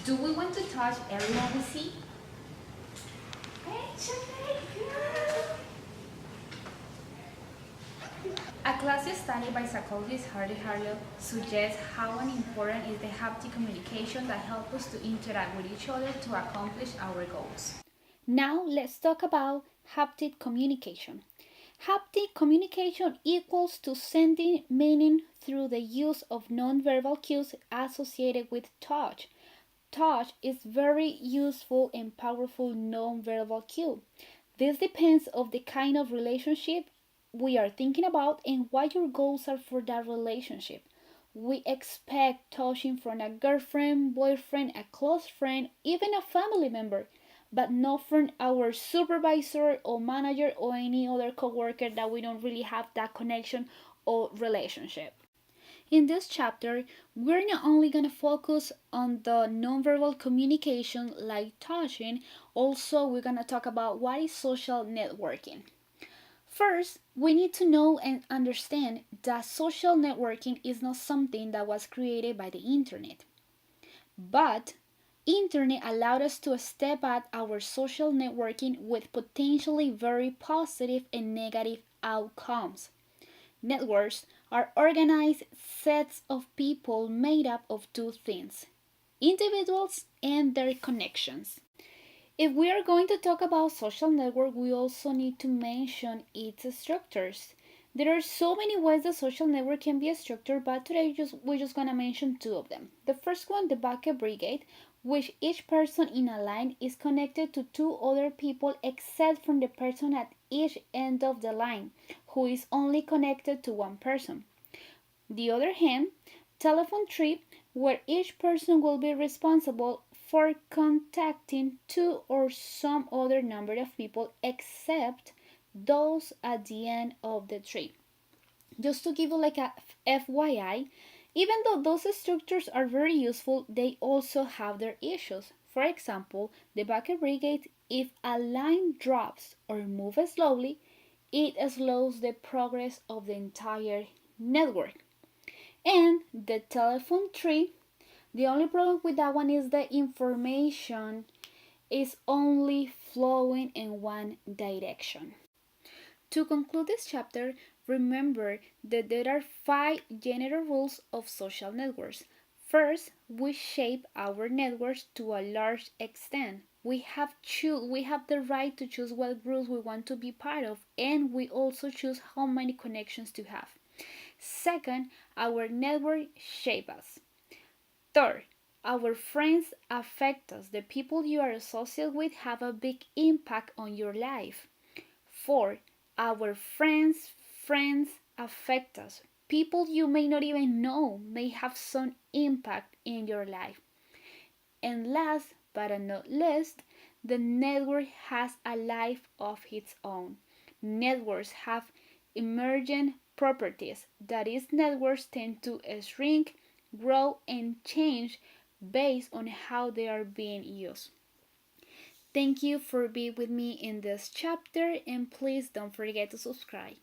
Do we want to touch everyone we see? A classic study by psychologist Hardy Harlow suggests how important is the haptic communication that helps us to interact with each other to accomplish our goals. Now let's talk about haptic communication. Haptic communication equals to sending meaning through the use of nonverbal cues associated with touch. Touch is very useful and powerful nonverbal cue. This depends on the kind of relationship we are thinking about and what your goals are for that relationship. We expect touching from a girlfriend, boyfriend, a close friend, even a family member, but not from our supervisor or manager or any other coworker that we don't really have that connection or relationship. In this chapter, we're not only going to focus on the nonverbal communication like touching, also we're going to talk about what is social networking. First, we need to know and understand that social networking is not something that was created by the internet. But internet allowed us to step at our social networking with potentially very positive and negative outcomes. Networks are organized sets of people made up of two things: individuals and their connections. If we are going to talk about social network, we also need to mention its structures. There are so many ways the social network can be structured, but today we're just going to mention two of them. The first one, the bucket brigade, which each person in a line is connected to two other people except from the person at each end of the line, who is only connected to one person. The other hand, telephone tree, where each person will be responsible for contacting two or some other number of people except those at the end of the tree. Just to give you like a FYI, even though those structures are very useful, they also have their issues. For example, the bucket brigade, if a line drops or moves slowly, it slows the progress of the entire network. And the telephone tree, the only problem with that one is the information is only flowing in one direction. To conclude this chapter, remember that there are 5 general rules of social networks. First, we shape our networks to a large extent. We have the right to choose what groups we want to be part of, and we also choose how many connections to have. Second, our network shape us. Third, our friends affect us. The people you are associated with have a big impact on your life. Fourth, our friends affect us. People you may not even know may have some impact in your life. And last but not least, the network has a life of its own. Networks have emergent properties. That is, networks tend to shrink, grow, and change based on how they are being used. Thank you for being with me in this chapter, and please don't forget to subscribe.